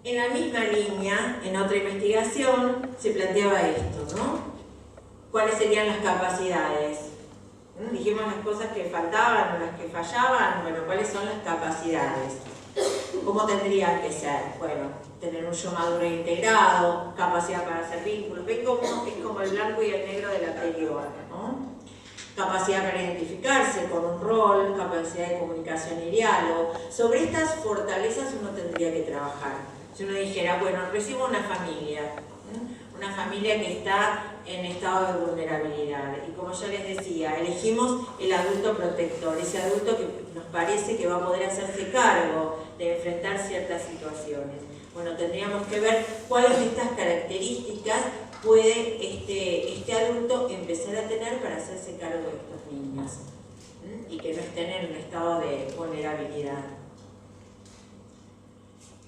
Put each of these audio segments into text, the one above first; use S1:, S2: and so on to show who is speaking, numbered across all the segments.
S1: En la misma línea, en otra investigación, se planteaba esto, ¿no? ¿Cuáles serían las capacidades? Dijimos las cosas que faltaban o las que fallaban. Bueno, ¿cuáles son las capacidades? ¿Cómo tendrían que ser? Bueno, tener un yo maduro e integrado, capacidad para hacer vínculos. ¿Ven cómo es como el blanco y el negro del anterior, ¿no? Capacidad para identificarse con un rol, capacidad de comunicación y diálogo. Sobre estas fortalezas uno tendría que trabajar. Si uno dijera, bueno, recibo una familia que está en estado de vulnerabilidad. Y como yo les decía, elegimos el adulto protector, ese adulto que nos parece que va a poder hacerse cargo de enfrentar ciertas situaciones. Bueno, tendríamos que ver cuáles de estas características puede este adulto empezar a tener para hacerse cargo de estos niños y que no estén en un estado de vulnerabilidad.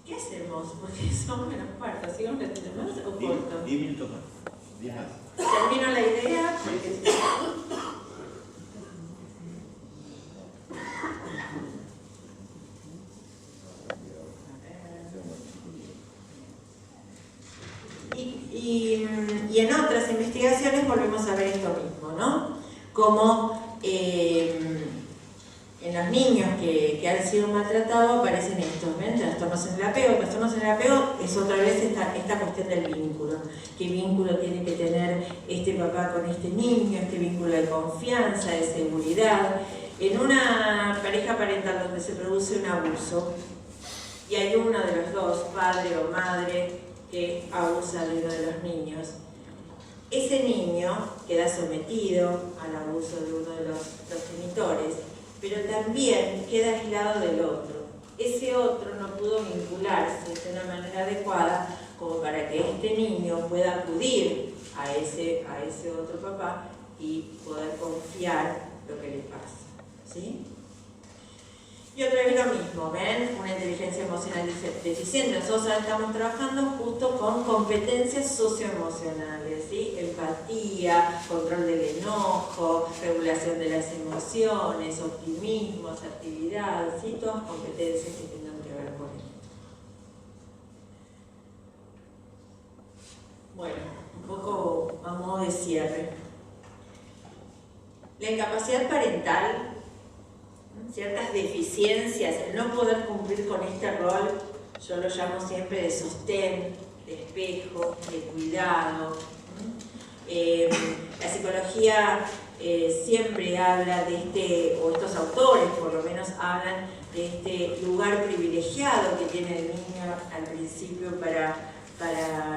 S1: ¿Qué hacemos? Porque son menos cuartos. ¿Sigo un ratito más o corto?
S2: 10 minutos más. 10 más.
S1: Termino la idea porque... Y en otras investigaciones volvemos a ver esto mismo, ¿no? Como en los niños que han sido maltratados aparecen estos, ¿ven? Trastornos en el apego. Trastornos en el apego es otra vez esta cuestión del vínculo. ¿Qué vínculo tiene que tener este papá con este niño? Este vínculo de confianza, de seguridad. En una pareja parental donde se produce un abuso y hay uno de los dos, padre o madre, que abusa de uno de los niños, ese niño queda sometido al abuso de uno de los progenitores, pero también queda aislado del otro. Ese otro no pudo vincularse de una manera adecuada como para que este niño pueda acudir a ese otro papá y poder confiar lo que le pasa, ¿sí? Y otra vez lo mismo, ¿ven? Una inteligencia emocional deficiente. Nosotros ahora estamos trabajando justo con competencias socioemocionales, ¿sí? Empatía, control del enojo, regulación de las emociones, optimismo, asertividad, ¿sí? Todas competencias que tengan que ver con esto. Bueno, un poco a modo de cierre. La incapacidad parental, ciertas deficiencias, el no poder cumplir con este rol, yo lo llamo siempre de sostén, de espejo, de cuidado. La psicología siempre habla de o estos autores por lo menos hablan de este lugar privilegiado que tiene el niño al principio para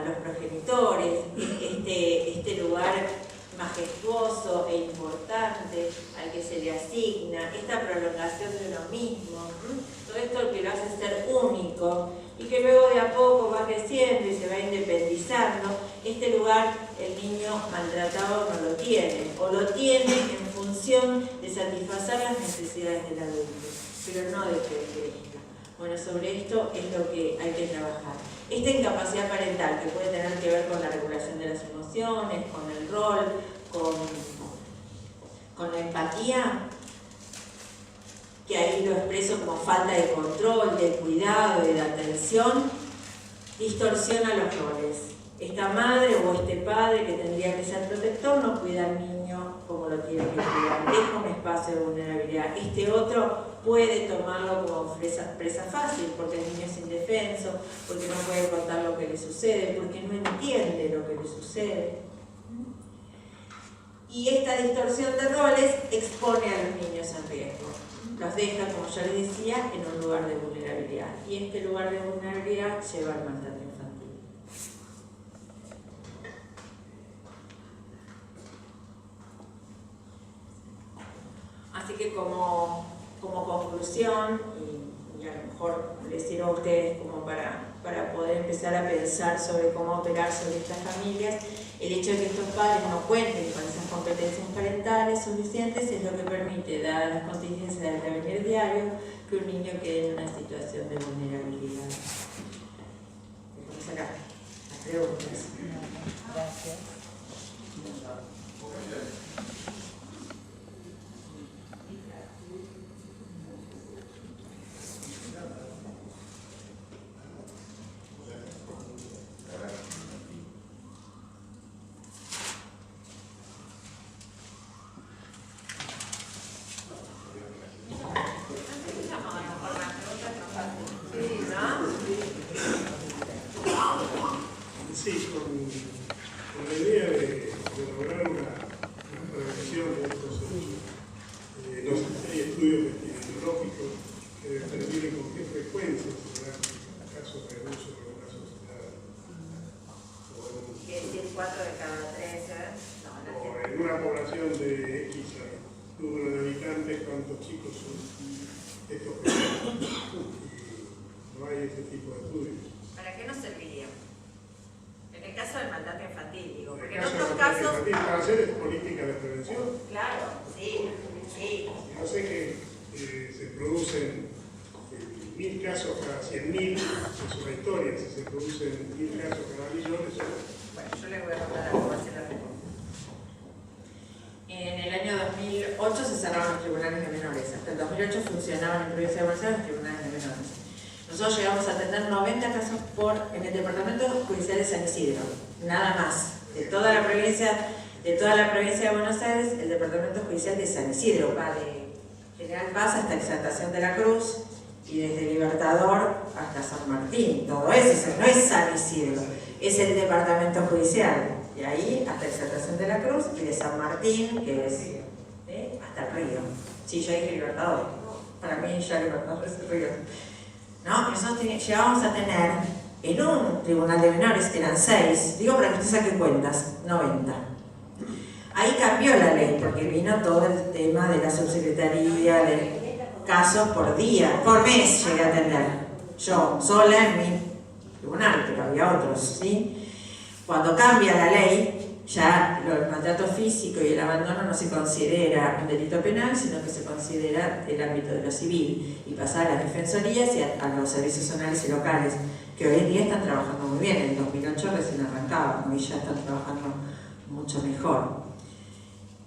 S1: los progenitores, este lugar majestuoso e importante al que se le asigna, esta prolongación de uno mismo, todo esto que lo hace ser único y que luego de a poco va creciendo y se va independizando. Este lugar el niño maltratado no lo tiene, o lo tiene en función de satisfacer las necesidades del adulto, pero no de que crezca. Bueno, sobre esto es lo que hay que trabajar. Esta incapacidad parental que puede tener que ver con la regulación de las emociones, con el rol, con la empatía, que ahí lo expreso como falta de control, de cuidado y de atención, distorsiona los roles. Esta madre o este padre que tendría que ser protector no cuida al niño como lo tiene que cuidar, deja un espacio de vulnerabilidad. Este otro puede tomarlo como presa fácil porque el niño es indefenso, porque no puede contar lo que le sucede, porque no entiende lo que le sucede. Y esta distorsión de roles expone a los niños en riesgo. Los deja, como ya les decía, en un lugar de vulnerabilidad. Y este lugar de vulnerabilidad lleva al maltrato infantil. Así que como conclusión, y a lo mejor les sirvo a ustedes como para poder empezar a pensar sobre cómo operar sobre estas familias, el hecho de que estos padres no cuenten con esas competencias parentales suficientes es lo que permite, dadas las contingencias del devenir diario, que un niño quede en una situación de vulnerabilidad. Dejamos acá las preguntas.
S3: Gracias.
S2: de X número de habitantes, cuántos chicos son estos pequeños. Y no hay ese tipo de estudios.
S1: ¿Para qué nos serviría? En el caso del maltrato infantil, digo, porque en
S2: caso
S1: otros
S2: del
S1: casos...
S2: infantil, para hacer políticas de prevención.
S1: Claro, sí, sí.
S2: Yo sé que se producen 1000 casos cada 100.000, es una historia, si se producen 1000 casos cada millón, eso...
S1: Bueno, yo les voy a contar algo más en la pregunta. En el año 2008 se cerraron los tribunales de menores. Hasta el 2008 funcionaban en provincia de Buenos Aires los tribunales de menores. Nosotros llegamos a tener 90 casos en el departamento judicial de San Isidro, nada más. De toda la provincia de Buenos Aires, el departamento judicial de San Isidro va de General Paz hasta Exaltación de la Cruz y desde Libertador hasta San Martín. Todo eso no es San Isidro, es el departamento judicial. Y ahí hasta Exaltación de la Cruz y de San Martín, que es hasta el río. Sí, yo dije Libertador. Para mí ya Libertador es el río. ¿No? Nosotros llegábamos a tener en un tribunal de menores, que eran 6, digo para que usted saque cuentas, 90. Ahí cambió la ley, porque vino todo el tema de la subsecretaría de casos por día, por mes llegué a atender. Yo, sola en mi tribunal, pero había otros, ¿sí? Cuando cambia la ley, ya el maltrato físico y el abandono no se considera un delito penal, sino que se considera el ámbito de lo civil y pasar a las defensorías y a los servicios zonales y locales, que hoy en día están trabajando muy bien. En el 2008 recién arrancaban, hoy ya están trabajando mucho mejor.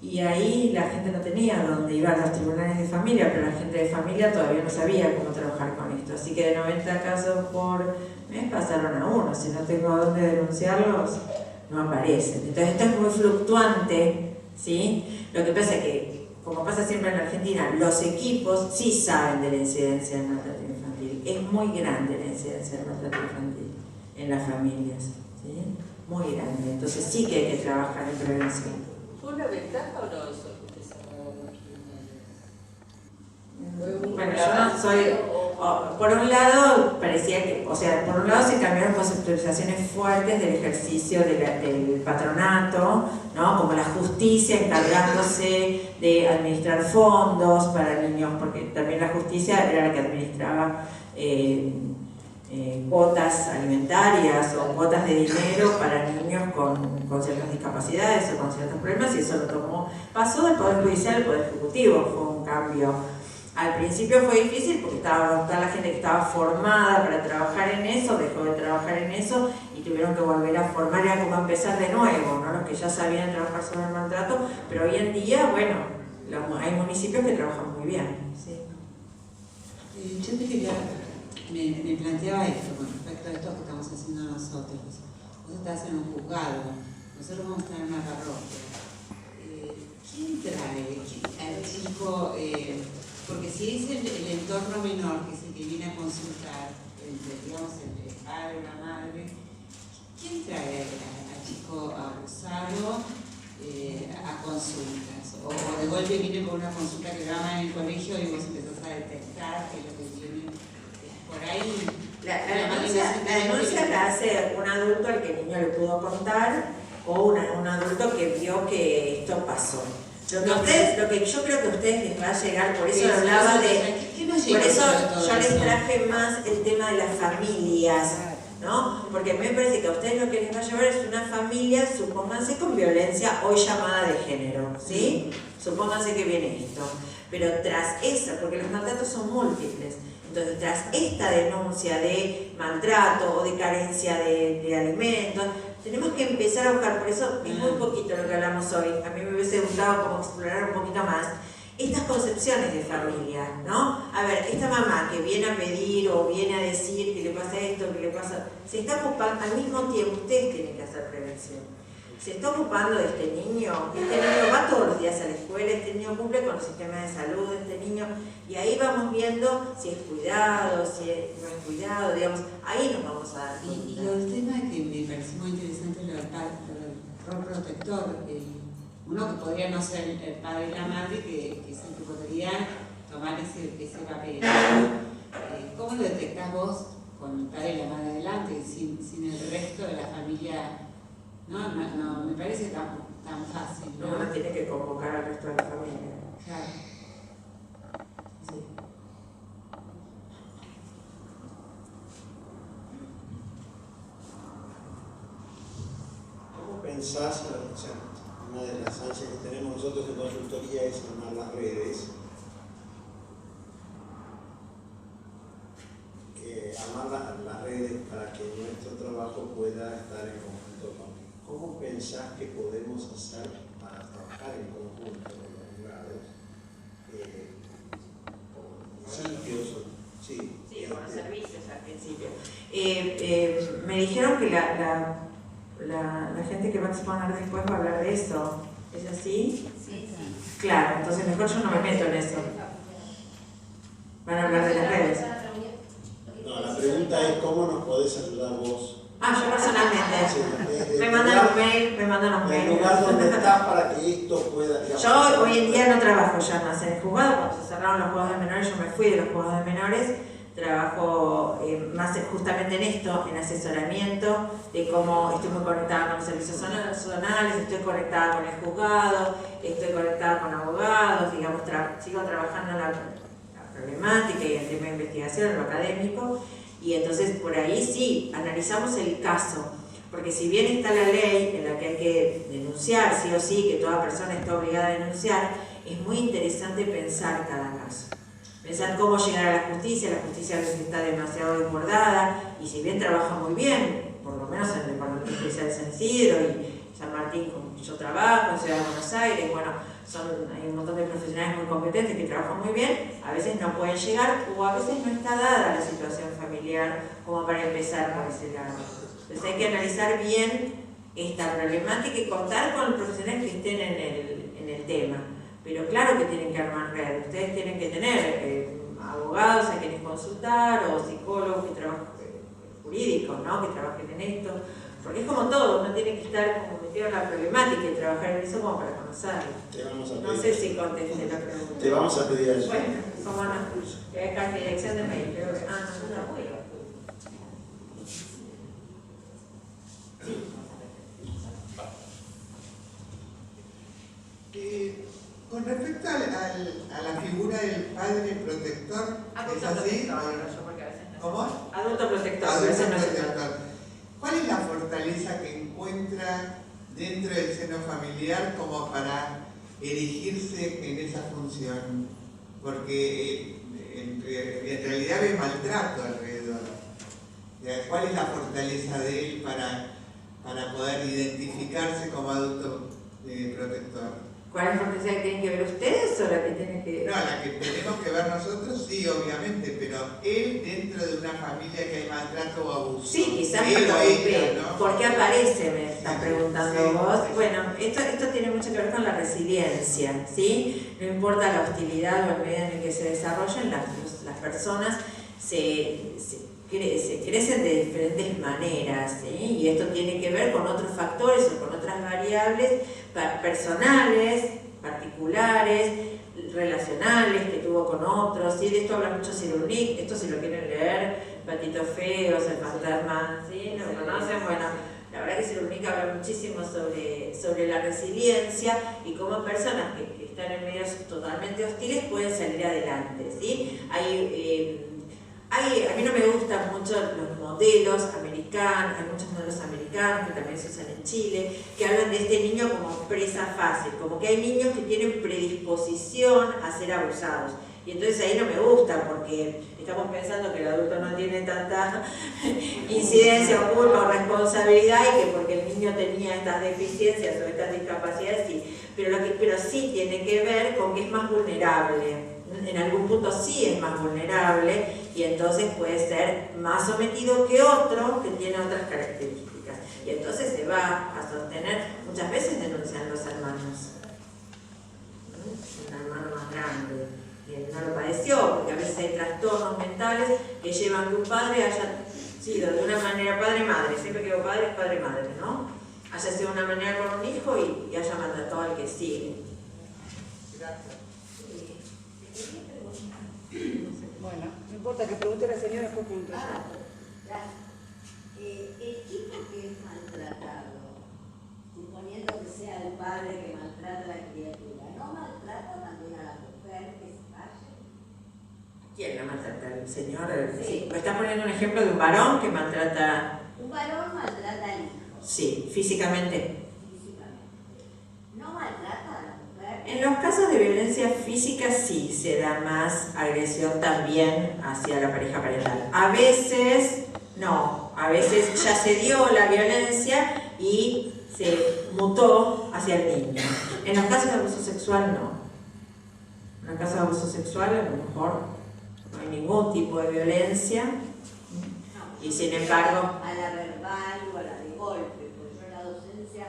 S1: Y ahí la gente no tenía dónde iba a los tribunales de familia, pero la gente de familia todavía no sabía cómo trabajar con esto. Así que de 90 casos por mes pasaron a 1. Si no tengo dónde denunciarlos, no aparecen. Entonces esto es muy fluctuante, ¿sí? Lo que pasa es que, como pasa siempre en Argentina, los equipos sí saben de la incidencia del maltrato infantil. Es muy grande la incidencia del maltrato infantil en las familias, ¿sí? Muy grande. Entonces sí que hay que trabajar en prevención.
S3: ¿Fue una ventaja o no eso?
S1: Bueno, yo no soy... por un lado, parecía que... O sea, por un lado se cambiaron conceptualizaciones fuertes del ejercicio del patronato, ¿no? Como la justicia encargándose de administrar fondos para niños, porque también la justicia era la que administraba cuotas alimentarias o cuotas de dinero para niños con ciertas discapacidades o con ciertos problemas, y eso lo pasó del Poder Judicial al Poder Ejecutivo. Fue un cambio. Al principio fue difícil porque toda la gente que estaba formada para trabajar en eso dejó de trabajar en eso y tuvieron que volver a formar, era como empezar de nuevo, ¿no? Los que ya sabían trabajar sobre el maltrato, pero hoy en día, bueno, hay municipios que trabajan muy bien. ¿Sí?
S4: Yo te quería, me planteaba esto con respecto a esto que estamos haciendo nosotros. Vos estás en un juzgado, nosotros vamos a estar en una parroquia. ¿Quién trae al chico? Porque si es el entorno menor que es el que viene a consultar, digamos el padre o la madre, ¿quién trae al chico abusado a consultas? O de golpe viene con una consulta que graba en el colegio y vos empezás a detectar que lo que viene por ahí.
S1: La denuncia la hace un adulto al que el niño le pudo contar o un adulto que vio que esto pasó. Lo que yo creo que a ustedes les va a llegar, por eso hablaba de... Por eso yo les traje más el tema de las familias, ¿no? Porque a mí me parece que a ustedes lo que les va a llevar es una familia, supónganse, con violencia hoy llamada de género, ¿sí? Supónganse que viene esto. Pero tras esa, porque los maltratos son múltiples, entonces tras esta denuncia de maltrato o de carencia de alimentos, tenemos que empezar a buscar, por eso es muy poquito lo que hablamos hoy, a mí me hubiese gustado como explorar un poquito más estas concepciones de familia, ¿no? A ver, esta mamá que viene a pedir o viene a decir que le pasa esto, que le pasa... Se está ocupando, al mismo tiempo ustedes tienen que hacer prevención. Se está ocupando de este niño va todos los días a la escuela, este niño cumple con los sistemas de salud, este niño, y ahí vamos viendo si es cuidado, si no es cuidado, digamos, ahí nos vamos a dar cuenta.
S4: Y el tema que me pareció muy interesante, lo del rol protector, uno que podría no ser el padre y la madre, que es el que podría tomar ese papel. ¿Cómo lo detectás vos con el padre y la madre adelante, sin el resto de la familia? No, me parece tan fácil, ¿no?
S1: Uno tiene que convocar al resto de la familia.
S4: Claro.
S1: Sí.
S5: ¿Cómo pensás, o sea, una de las ansias que tenemos nosotros en consultoría es armar las redes? Armar las redes para que nuestro trabajo pueda estar en conjunto con. ¿Cómo pensás que podemos hacer para trabajar en conjunto con los abogados? Con municipios, sí.
S1: Sí, con los servicios al principio. Me dijeron que la gente que va a exponer después va a hablar de eso. ¿Es así?
S3: Sí, sí.
S1: Claro, entonces mejor yo no me meto en eso. Van a hablar de las redes.
S5: No, la pregunta es cómo nos podés ayudar vos.
S1: Yo personalmente.
S5: Sí,
S1: Me mandan un mail,
S5: el lugar donde estás para que esto pueda. Digamos,
S1: yo hoy en día no trabajo ya más en el juzgado. Cuando se cerraron los juzgados de menores, yo me fui de los juzgados de menores. Trabajo más justamente en esto, en asesoramiento, de cómo estoy muy conectada con los servicios zonales, estoy conectada con el juzgado, estoy conectada con abogados, digamos, sigo trabajando en la problemática y el tema de investigación, en lo académico, y entonces por ahí sí, analizamos el caso, porque si bien está la ley en la que hay que denunciar, sí o sí, que toda persona está obligada a denunciar, es muy interesante pensar cada caso. Pensar cómo llegar a la justicia a veces está demasiado desbordada, y si bien trabaja muy bien, por lo menos en el Departamento Especial de San Isidro y San Martín, con yo trabajo, en Ciudad de Buenos Aires, bueno, hay un montón de profesionales muy competentes que trabajan muy bien, a veces no pueden llegar o a veces no está dada la situación familiar como para empezar por ese lado. Entonces hay que analizar bien esta problemática y contar con los profesionales que estén en el tema. Pero claro que tienen que armar redes, ustedes tienen que tener abogados a quienes consultar o psicólogos que trabajen, jurídicos, ¿no? Que trabajen en esto, porque es como todo, uno tiene que estar como metido en la problemática y trabajar en eso como para conocerlo.
S5: te vamos a pedir.
S1: No sé si contesté la pregunta.
S5: Te vamos a pedir eso.
S1: Bueno, cómo no, que hay acá dirección de mail, pero no voy.
S6: Con respecto a la figura del padre protector, ¿es así? ¿Cómo?
S1: Adulto protector,
S6: Adulto
S1: ese no es el
S6: protector. ¿Cuál es la fortaleza que encuentra dentro del seno familiar como para erigirse en esa función? Porque en realidad hay maltrato alrededor. ¿Cuál es la fortaleza de él para poder identificarse como adulto protector?
S1: ¿Cuál es la fortaleza que tienen que ver ustedes o la que tienen que...?
S6: No, la que tenemos que ver nosotros sí, obviamente, pero él dentro de una familia que hay maltrato o abuso.
S1: Sí, quizás
S6: él o ella, ¿no?
S1: ¿Por qué aparece? Me estás preguntando
S6: sí,
S1: vos.
S6: sí.
S1: Bueno, esto tiene mucho que ver con la resiliencia, ¿sí? No importa la hostilidad o el medio en el que se desarrollen, las personas se crecen de diferentes maneras, ¿sí? Y esto tiene que ver con otros factores o con otras variables personales, particulares, relacionales que tuvo con otros, ¿sí? De esto habla mucho Cyrulnik, esto si lo quieren leer, Patitos Feos, El Fantasma, ¿sí? ¿Lo conocen? Bueno, la verdad que Cyrulnik habla muchísimo sobre la resiliencia y cómo personas que están en medios totalmente hostiles pueden salir adelante, ¿sí? A mí no me gustan mucho los modelos americanos, hay muchos modelos americanos que también se usan en Chile, que hablan de este niño como presa fácil, como que hay niños que tienen predisposición a ser abusados. Y entonces ahí no me gusta porque estamos pensando que el adulto no tiene tanta incidencia o culpa o responsabilidad y que porque el niño tenía estas deficiencias o estas discapacidades, sí. Pero sí tiene que ver con que es más vulnerable. En algún punto sí es más vulnerable y entonces puede ser más sometido que otro que tiene otras características. Y entonces se va a sostener, muchas veces denuncian los hermanos. Un hermano más grande, que no lo padeció, porque a veces hay trastornos mentales que llevan que un padre haya sido de una manera padre-madre, siempre que digo padre es padre-madre, ¿no? Haya sido de una manera con un hijo y haya maltratado al que sigue.
S6: Gracias.
S7: Bueno, no importa que pregunte la señora, después pregunto yo.
S8: El chico que es maltratado, suponiendo que sea el padre
S1: ¿Quién la maltrata? ¿El señor?
S3: Sí.
S1: ¿Me está poniendo un ejemplo de un varón que maltrata?
S3: Un varón maltrata al hijo,
S1: Sí, físicamente.
S3: físicamente. No maltrata a la mujer.
S1: En los casos de violencia física sí se da más agresión también hacia la pareja parental. A veces no, a veces ya se dio la violencia y se mutó hacia el niño. En los casos de abuso sexual no. En los casos de abuso sexual a lo mejor no hay ningún tipo de violencia y sin embargo...
S3: A la verbal o a la de golpe, porque yo en la docencia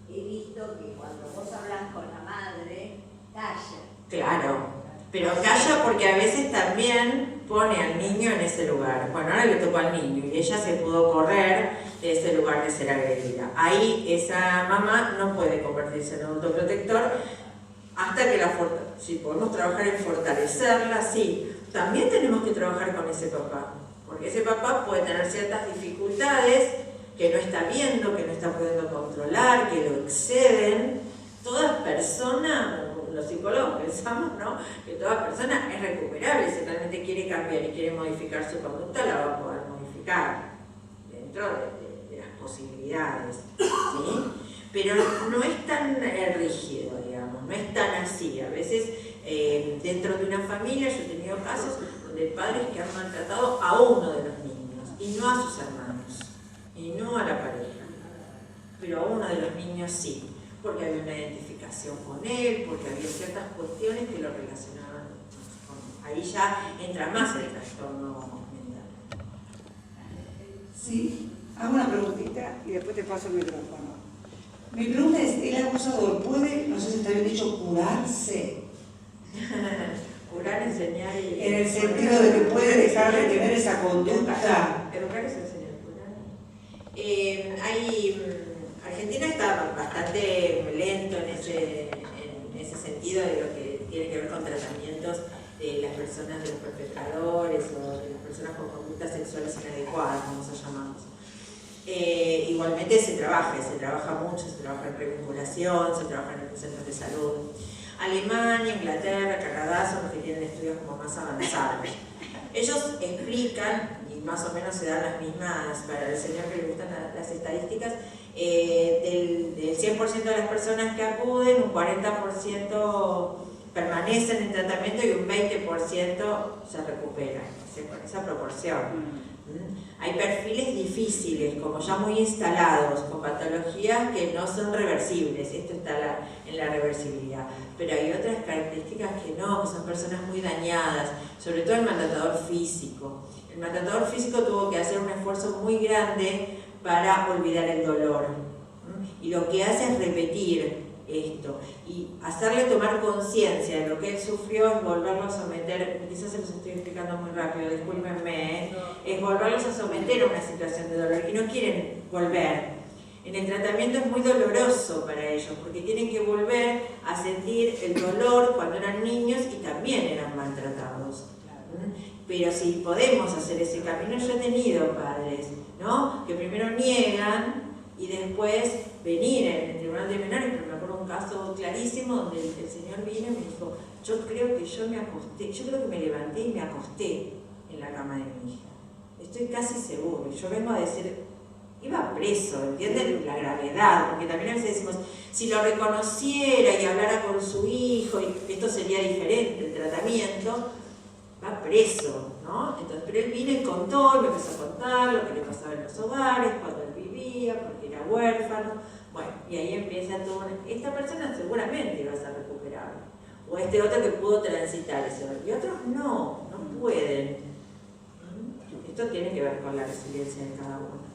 S3: he visto que cuando vos hablas con la madre, calla.
S1: Claro, pero calla porque a veces también pone al niño en ese lugar. Bueno, ahora le tocó al niño y ella se pudo correr de ese lugar de ser agredida. Ahí esa mamá no puede convertirse en adulto protector hasta que si podemos trabajar en fortalecerla, sí. También tenemos que trabajar con ese papá, porque ese papá puede tener ciertas dificultades que no está viendo, que no está pudiendo controlar, que lo exceden. Toda persona, los psicólogos pensamos, ¿no?, que toda persona es recuperable. Si realmente quiere cambiar y quiere modificar su conducta, la va a poder modificar dentro de las posibilidades, ¿sí? Pero no es tan rígido, digamos, no es tan así. A veces dentro de una familia yo he tenido casos de padres que han maltratado a uno de los niños y no a sus hermanos y no a la pareja, pero a uno de los niños sí, porque había una identificación con él, porque había ciertas cuestiones que lo relacionaban con... Ahí ya entra más el trastorno mental.
S7: Sí, hago una preguntita y después te paso el micrófono. Mi pregunta es, ¿el abusador puede, no sé si está bien dicho, curarse?
S1: Curar, enseñar y...
S7: En el sentido de que puede dejar de tener esa conducta.
S1: Educar es enseñar, curar. Argentina está bastante lento en ese sentido de lo que tiene que ver con tratamientos de las personas, de los perpetradores o de las personas con conductas sexuales inadecuadas, como se llamamos. Igualmente se trabaja mucho, se trabaja en revinculación, se trabaja en los centros de salud. Alemania, Inglaterra, Canadá son los que tienen estudios como más avanzados. Ellos explican, y más o menos se dan las mismas, para el señor que le gustan las estadísticas, del 100% de las personas que acuden, un 40% permanecen en tratamiento y un 20% se recuperan, con esa proporción. Hay perfiles difíciles, como ya muy instalados, con patologías que no son reversibles, esto está en la reversibilidad, pero hay otras características que no, que son personas muy dañadas, sobre todo el maltratador físico. El maltratador físico tuvo que hacer un esfuerzo muy grande para olvidar el dolor, y lo que hace es repetir esto y hacerle tomar conciencia de lo que él sufrió, es volverlo a someter, quizás se los estoy explicando muy rápido, discúlpenme, es volverlos a someter a una situación de dolor y no quieren volver. En el tratamiento es muy doloroso para ellos porque tienen que volver a sentir el dolor cuando eran niños y también eran maltratados. Pero si podemos hacer ese camino, yo he tenido padres, ¿no?, que primero niegan y después venir en el tribunal de menores, pero me acuerdo un caso clarísimo donde el señor vino y me dijo, yo creo que me levanté y me acosté en la cama de mi hija. Estoy casi seguro. Yo vengo a decir, iba preso, ¿entienden? La gravedad, porque también a veces decimos, si lo reconociera y hablara con su hijo, y esto sería diferente, el tratamiento, va preso, ¿no? Entonces, pero él vino y contó, y me empezó a contar lo que le pasaba en los hogares, cuando él vivía, porque era huérfano. Bueno, y ahí empieza todo. Esta persona seguramente iba a ser recuperable. O este otro que pudo transitar ese dolor. Y otros no pueden. Esto tiene que ver con la resiliencia de cada uno.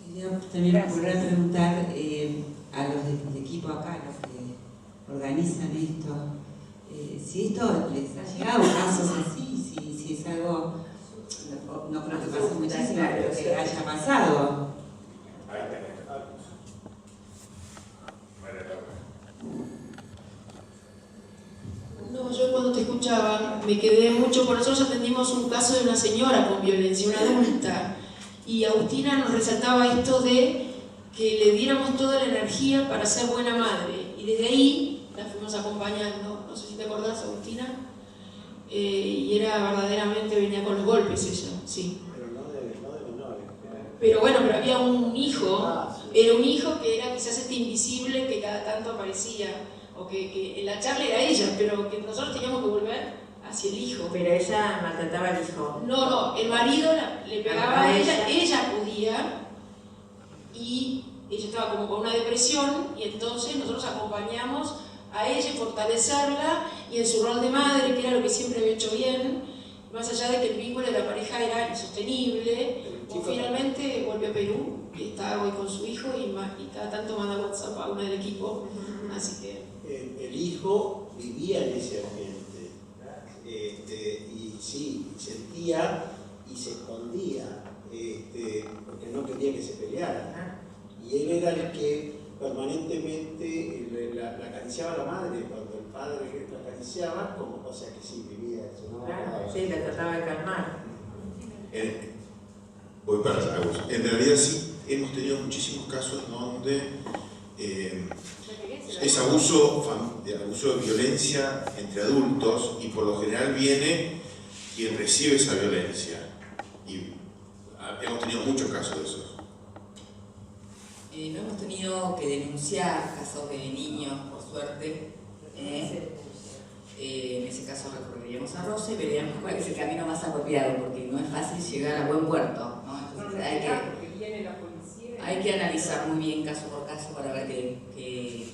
S4: Quería también volver a preguntar a los del equipo acá, a los que organizan esto, si esto les ha llegado casos así, si es algo, no creo que pase muchísimo, pero que haya pasado.
S8: No, yo cuando te escuchaba me quedé mucho, por nosotros atendimos un caso de una señora con violencia, una adulta, y Agustina nos resaltaba esto de que le diéramos toda la energía para ser buena madre, y desde ahí la fuimos acompañando. No sé si te acordás, Agustina, y era verdaderamente, venía con los golpes ella, sí.
S5: Pero no de menores.
S8: Pero bueno, pero había un hijo,
S5: Sí.
S8: era un hijo que era quizás este invisible que cada tanto aparecía, o que en la charla era ella, pero que nosotros teníamos que volver hacia el hijo.
S1: Pero ella maltrataba al hijo.
S8: No, el marido le pegaba a ella acudía y ella estaba como con una depresión y entonces nosotros acompañamos a ella en fortalecerla y en su rol de madre, que era lo que siempre había hecho bien, más allá de que el vínculo de la pareja era insostenible, finalmente volvió a Perú y está hoy con su hijo y cada tanto manda WhatsApp a uno del equipo, así que...
S5: El hijo vivía en ese ambiente, y sí, sentía y se escondía, porque no quería que se peleara. Y él era el que permanentemente la acariciaba a la madre, cuando el padre la acariciaba, como cosa que sí vivía eso, ¿no?
S1: Claro, sí, la trataba de calmar.
S9: Voy para Agus. En realidad sí, hemos tenido muchísimos casos donde es abuso de violencia entre adultos y por lo general viene quien recibe esa violencia. Y hemos tenido muchos casos de esos.
S10: No hemos tenido que denunciar casos de niños, por suerte. En ese caso recurriríamos a Rose y veríamos cuál es el camino más apropiado, porque no es fácil llegar a buen puerto, ¿no? Entonces hay que analizar muy bien caso por caso para ver qué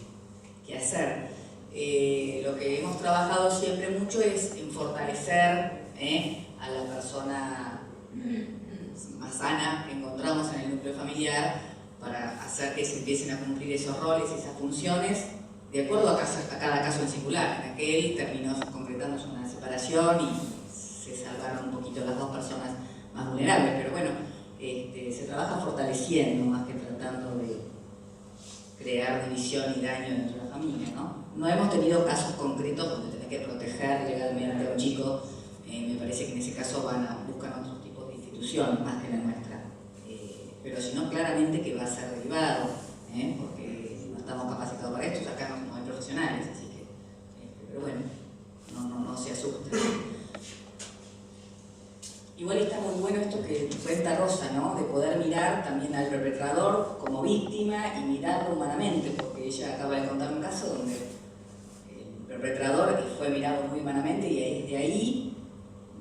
S10: hacer. Lo que hemos trabajado siempre mucho es en fortalecer a la persona más sana que encontramos en el núcleo familiar para hacer que se empiecen a cumplir esos roles y esas funciones de acuerdo a cada caso en singular. En aquel terminó concretándose una separación y se salvaron un poquito las dos personas más vulnerables, pero bueno, se trabaja fortaleciendo más que tratando de crear división y daño dentro de la familia, ¿no? No hemos tenido casos concretos donde tenés que proteger legalmente a un chico. Me parece que en ese caso buscan otros tipos de institución más que la nuestra. Pero si no, claramente que va a ser derivado, porque no estamos capacitados para esto, acá no hay profesionales, así que, pero bueno, no se asusten. Igual está muy bueno esto que cuenta Rosa, ¿no? De poder mirar también al perpetrador como víctima y mirarlo humanamente, porque ella acaba de contar un caso donde el perpetrador fue mirado muy humanamente y de ahí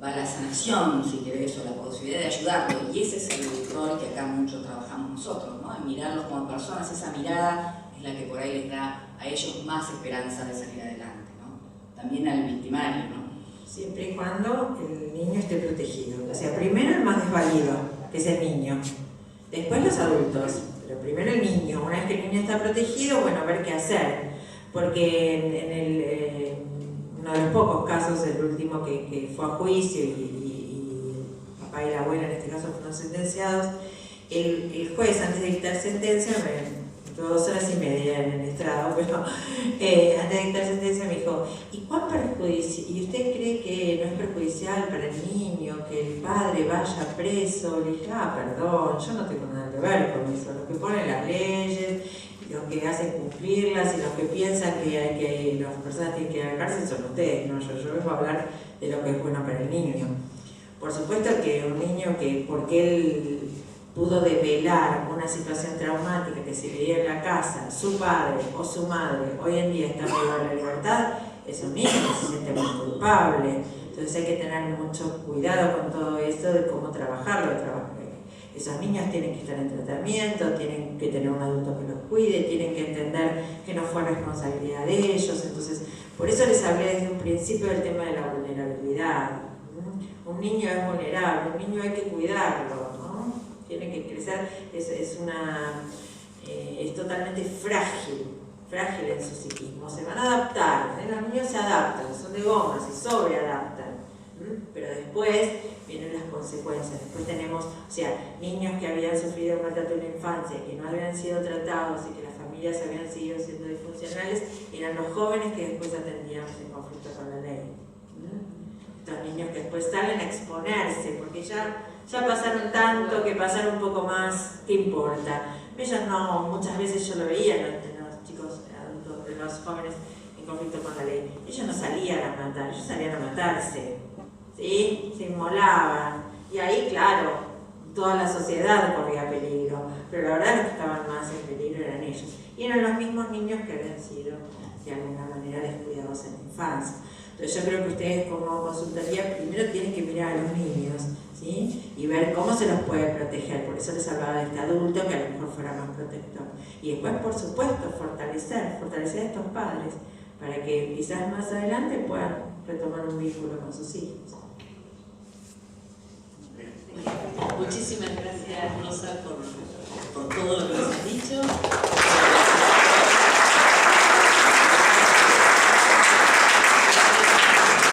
S10: va la sanación, si querés, o la posibilidad de ayudarlo, y ese es el rol que acá mucho trabajamos nosotros, ¿no? En mirarlos como personas, esa mirada es la que por ahí les da a ellos más esperanza de salir adelante, ¿no? También al victimario, ¿no?
S1: Siempre y cuando el niño esté protegido. O sea, primero el más desvalido, que es el niño. Después los adultos, pero primero el niño. Una vez que el niño está protegido, bueno, a ver qué hacer. Porque uno de los pocos casos, el último que fue a juicio y papá y la abuela en este caso fueron sentenciados, el juez antes de dictar sentencia me 2 horas y media en el estrado, pero antes de dictar sentencia me dijo, ¿y cuán perjudicial? ¿Y usted cree que no es perjudicial para el niño que el padre vaya preso? Le dije, perdón, yo no tengo nada que ver con eso. Los que ponen las leyes, los que hacen cumplirlas y los que piensan que las personas tienen que ir a la cárcel son ustedes, ¿no? Yo vengo a hablar de lo que es bueno para el niño. Por supuesto que un niño que, porque él pudo develar una situación traumática que se veía en la casa, su padre o su madre hoy en día está privado de la libertad, es un niño que se siente muy culpable. Entonces hay que tener mucho cuidado con todo esto de cómo trabajarlo. Esos niños tienen que estar en tratamiento, tienen que tener un adulto que los cuide, tienen que entender que no fue responsabilidad de ellos. Entonces, por eso les hablé desde un principio del tema de la vulnerabilidad. Un niño es vulnerable, un niño hay que cuidarlo, ¿no? Tiene que crecer, es totalmente frágil en su psiquismo. Se van a adaptar, los niños se adaptan, son de goma, se sobreadaptan. Pero después vienen las consecuencias. Después tenemos, niños que habían sufrido un maltrato en la infancia, que no habían sido tratados y que las familias habían seguido siendo disfuncionales, eran los jóvenes que después atendían en conflicto con la ley. Estos niños que después salen a exponerse, porque ya pasaron tanto que pasar un poco más, ¿qué importa? Ellos no, muchas veces yo lo veía en los chicos adultos, en los jóvenes en conflicto con la ley. Ellos no salían a matar, ellos salían a matarse, ¿sí? Se inmolaban. Y ahí, claro, toda la sociedad corría peligro, pero la verdad los que estaban más en peligro eran ellos. Y eran los mismos niños que habían sido, de alguna manera, descuidados en la infancia. Entonces yo creo que ustedes como consultoría primero tienen que mirar a los niños, ¿sí? Y ver cómo se los puede proteger. Por eso les hablaba de este adulto que a lo mejor fuera más protector. Y después, por supuesto, fortalecer a estos padres para que quizás más adelante puedan retomar un vínculo con sus hijos.
S10: Muchísimas gracias, Rosa, por todo lo que nos has dicho.